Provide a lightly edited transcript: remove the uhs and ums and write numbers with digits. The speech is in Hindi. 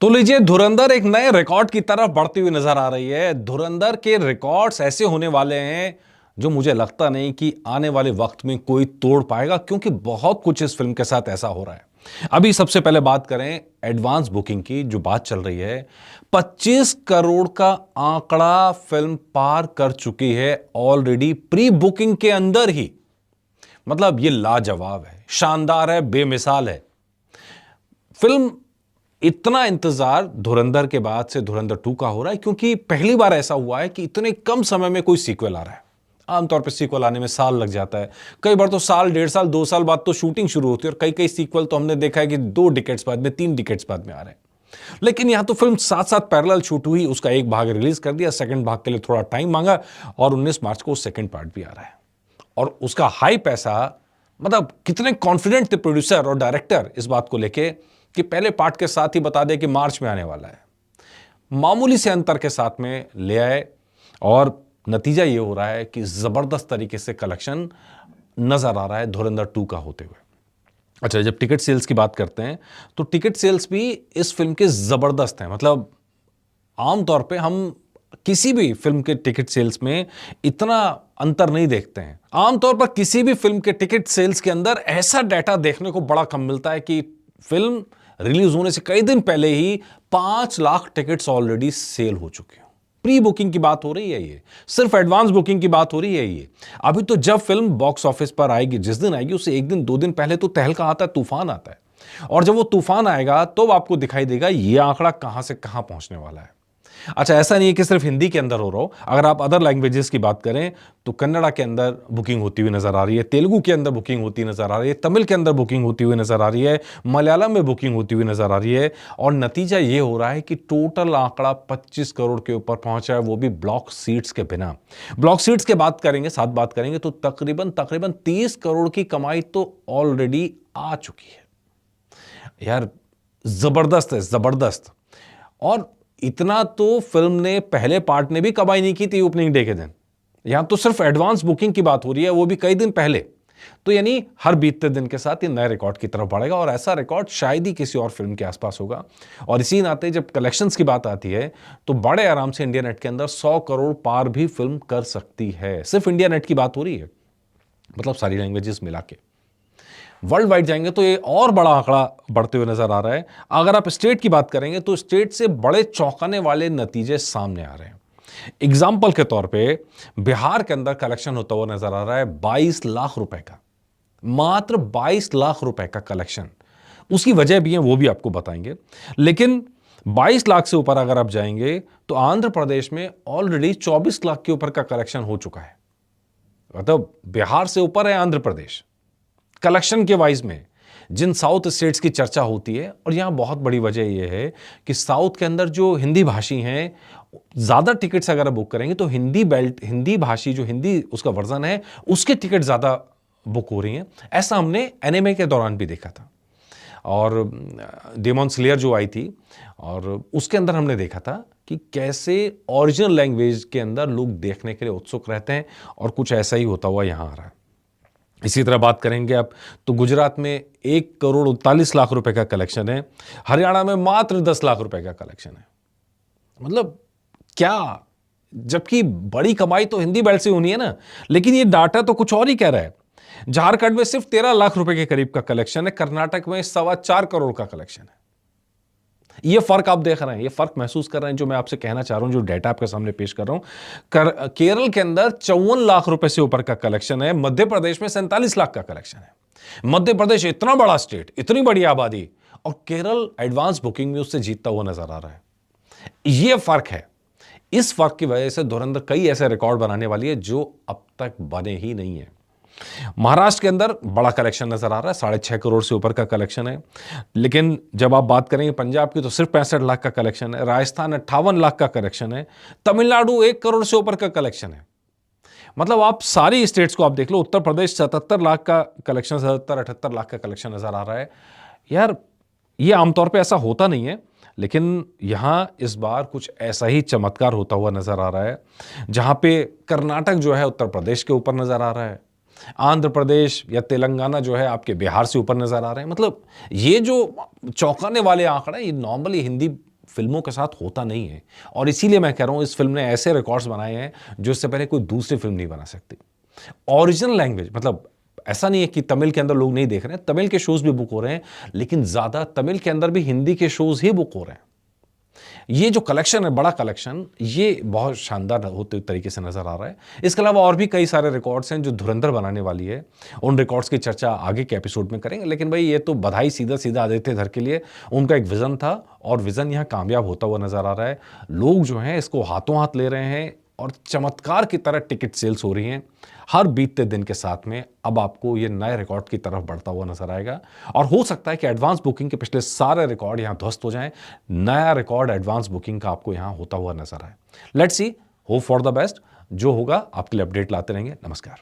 तो लीजिए, धुरंधर एक नए रिकॉर्ड की तरफ बढ़ती हुई नजर आ रही है। धुरंधर के रिकॉर्ड्स ऐसे होने वाले हैं जो मुझे लगता नहीं कि आने वाले वक्त में कोई तोड़ पाएगा, क्योंकि बहुत कुछ इस फिल्म के साथ ऐसा हो रहा है। अभी सबसे पहले बात करें एडवांस बुकिंग की, जो बात चल रही है, 25 करोड़ का आंकड़ा फिल्म पार कर चुकी है ऑलरेडी प्री बुकिंग के अंदर ही। मतलब ये लाजवाब है, शानदार है, बेमिसाल है। फिल्म इतना इंतजार धुरंधर के बाद से धुरंधर 2 का हो रहा है, क्योंकि पहली बार ऐसा हुआ है कि इतने कम समय में कोई सीक्वल आ रहा है। आमतौर पर सीक्वल आने में साल लग जाता है, कई बार तो साल, 1.5 साल, 2 साल बाद तो शूटिंग शुरू होती है, और कई कई सीक्वल तो हमने देखा है कि 2 डिकेड्स बाद में, 3 डिकेड्स बाद में आ रहे हैं। लेकिन यहां तो फिल्म साथ साथ पैरेलल शूट हुई, उसका एक भाग रिलीज कर दिया, सेकंड भाग के लिए थोड़ा टाइम मांगा, और 19 मार्च को सेकंड पार्ट भी आ रहा है। और उसका हाई पैसा, मतलब कितने कॉन्फिडेंट थे प्रोड्यूसर और डायरेक्टर इस बात को लेके कि पहले पार्ट के साथ ही बता दे कि मार्च में आने वाला है। मामूली से अंतर के साथ में ले आए, और नतीजा ये हो रहा है कि जबरदस्त तरीके से कलेक्शन नजर आ रहा है धुरंधर 2 का होते हुए। अच्छा, जब टिकट सेल्स की बात करते हैं तो टिकट सेल्स भी इस फिल्म के जबरदस्त हैं। मतलब आमतौर पे हम किसी भी फिल्म के टिकट सेल्स में इतना अंतर नहीं देखते हैं। आमतौर पर किसी भी फिल्म के टिकट सेल्स के अंदर ऐसा डाटा देखने को बड़ा कम मिलता है कि फिल्म रिलीज होने से कई दिन पहले ही 5 लाख टिकट्स ऑलरेडी सेल हो चुके हो। प्री बुकिंग की बात हो रही है, ये सिर्फ एडवांस बुकिंग की बात हो रही है। ये अभी तो जब फिल्म बॉक्स ऑफिस पर आएगी, जिस दिन आएगी उससे एक दिन 2 दिन पहले तो तहलका आता है, तूफान आता है। और जब वो तूफान आएगा तो आपको दिखाई देगा ये आंकड़ा कहां से कहां पहुंचने वाला है। अच्छा, ऐसा नहीं है कि सिर्फ हिंदी के अंदर हो रहा हो। अगर आप अदर लैंग्वेजेस की बात करें तो कन्नड़ा के अंदर बुकिंग होती हुई नजर आ रही है, तेलुगु के अंदर बुकिंग होती नजर आ रही है, तमिल के अंदर बुकिंग होती हुई नजर आ रही है, मलयालम में बुकिंग होती हुई नजर आ रही है। और नतीजा ये हो रहा है कि टोटल आंकड़ा 25 करोड़ के ऊपर पहुंचा है, वो भी ब्लॉक सीट्स के बिना। ब्लॉक सीट्स के बात करेंगे, साथ बात करेंगे, तो तकरीबन 30 करोड़ की कमाई तो ऑलरेडी आ चुकी है। यार जबरदस्त है, जबरदस्त। और इतना तो फिल्म ने पहले पार्ट ने भी कमाई नहीं की थी ओपनिंग डे के दिन। यहां तो सिर्फ एडवांस बुकिंग की बात हो रही है, वो भी कई दिन पहले। तो यानी हर बीतते दिन के साथ ये नए रिकॉर्ड की तरफ बढ़ेगा, और ऐसा रिकॉर्ड शायद ही किसी और फिल्म के आसपास होगा। और इसी नाते जब कलेक्शंस की बात आती है तो बड़े आराम से इंडिया नेट के अंदर 100 करोड़ पार भी फिल्म कर सकती है। सिर्फ इंडिया नेट की बात हो रही है, मतलब सारी लैंग्वेजेस मिला के। वर्ल्ड वाइड जाएंगे तो ये और बड़ा आंकड़ा बढ़ते हुए नजर आ रहा है। अगर आप स्टेट की बात करेंगे तो स्टेट से बड़े चौंकाने वाले नतीजे सामने आ रहे हैं। एग्जाम्पल के तौर पे बिहार के अंदर कलेक्शन होता हुआ नजर आ रहा है 22 लाख रुपए का, मात्र 22 लाख रुपए का कलेक्शन। उसकी वजह भी है, वो भी आपको बताएंगे। लेकिन 22 लाख से ऊपर अगर आप जाएंगे तो आंध्र प्रदेश में ऑलरेडी 24 लाख के ऊपर का कलेक्शन हो चुका है। मतलब बिहार से ऊपर है आंध्र प्रदेश कलेक्शन के वाइज में, जिन साउथ स्टेट्स की चर्चा होती है। और यहां बहुत बड़ी वजह यह है कि साउथ के अंदर जो हिंदी भाषी हैं, ज्यादा टिकट्स अगर आप बुक करेंगे तो हिंदी बेल्ट, हिंदी भाषी जो हिंदी उसका वर्जन है, उसके टिकट ज्यादा बुक हो रही हैं। ऐसा हमने एनिमे के दौरान भी देखा था, और डेमन स्लेयर जो आई थी, और उसके अंदर हमने देखा था कि कैसे ओरिजिनल लैंग्वेज के अंदर लोग देखने के लिए उत्सुक रहते हैं, और कुछ ऐसा ही होता हुआ यहां आ रहा है। इसी तरह बात करेंगे आप तो गुजरात में 1 करोड़ 39 लाख रुपए का कलेक्शन है, हरियाणा में मात्र 10 लाख रुपए का कलेक्शन है। मतलब क्या, जबकि बड़ी कमाई तो हिंदी बेल्ट से होनी है ना, लेकिन ये डाटा तो कुछ और ही कह रहा है। झारखंड में सिर्फ 13 लाख रुपए के करीब का कलेक्शन है, कर्नाटक में 4.25 करोड़ का कलेक्शन है। ये फर्क आप देख रहे हैं, ये फर्क महसूस कर रहे हैं, जो मैं आपसे कहना चाह रहा हूं, जो डेटा आपके सामने पेश कर रहा हूं। केरल के अंदर 54 लाख रुपए से ऊपर का कलेक्शन है, मध्य प्रदेश में 47 लाख का कलेक्शन है। मध्य प्रदेश इतना बड़ा स्टेट, इतनी बड़ी आबादी, और केरल एडवांस बुकिंग में उससे जीतता हुआ नजर आ रहा है। यह फर्क है। इस फर्क की वजह से धुरंधर कई ऐसे रिकॉर्ड बनाने वाली है जो अब तक बने ही नहीं है। महाराष्ट्र के अंदर बड़ा कलेक्शन नजर आ रहा है, 6.5 करोड़ से ऊपर का कलेक्शन है। लेकिन जब आप बात करेंगे पंजाब की तो सिर्फ 65 लाख का कलेक्शन है, राजस्थान 58 लाख का कलेक्शन है, तमिलनाडु 1 करोड़ से ऊपर का कलेक्शन है। मतलब आप सारी स्टेट्स को आप देख लो, उत्तर प्रदेश 77 लाख का कलेक्शन, 77-78 लाख का कलेक्शन नजर आ रहा है। यार ये आमतौर पर ऐसा होता नहीं है, लेकिन यहां इस बार कुछ ऐसा ही चमत्कार होता हुआ नजर आ रहा है, जहां पे कर्नाटक जो है उत्तर प्रदेश के ऊपर नजर आ रहा है, आंध्र प्रदेश या तेलंगाना जो है आपके बिहार से ऊपर नजर आ रहे हैं। मतलब ये जो चौंकाने वाले आंकड़े, ये नॉर्मली हिंदी फिल्मों के साथ होता नहीं है। और इसीलिए मैं कह रहा हूं इस फिल्म ने ऐसे रिकॉर्ड्स बनाए हैं जो इससे पहले कोई दूसरी फिल्म नहीं बना सकती। ओरिजिनल लैंग्वेज मतलब ऐसा नहीं है कि तमिल के अंदर लोग नहीं देख रहे हैं, तमिल के शोज भी बुक हो रहे हैं, लेकिन ज्यादा तमिल के अंदर भी हिंदी के शोज ही बुक हो रहे हैं। ये जो कलेक्शन है, बड़ा कलेक्शन, ये बहुत शानदार होते तरीके से नजर आ रहा है। इसके अलावा और भी कई सारे रिकॉर्ड्स हैं जो धुरंधर बनाने वाली है। उन रिकॉर्ड्स की चर्चा आगे के एपिसोड में करेंगे, लेकिन भाई ये तो बधाई सीधा सीधा आदित्य धर के लिए। उनका एक विजन था और विजन यहां कामयाब होता हुआ नजर आ रहा है। लोग जो हैं इसको हाथों हाथ ले रहे हैं और चमत्कार की तरह टिकट सेल्स हो रही हैं। हर बीतते दिन के साथ में अब आपको ये नए रिकॉर्ड की तरफ बढ़ता हुआ नजर आएगा और हो सकता है कि एडवांस बुकिंग के पिछले सारे रिकॉर्ड यहां ध्वस्त हो जाएं। नया रिकॉर्ड एडवांस बुकिंग का आपको यहां होता हुआ नजर आए। Let's see, hope for the best. जो होगा आपके लिए अपडेट लाते रहेंगे। नमस्कार।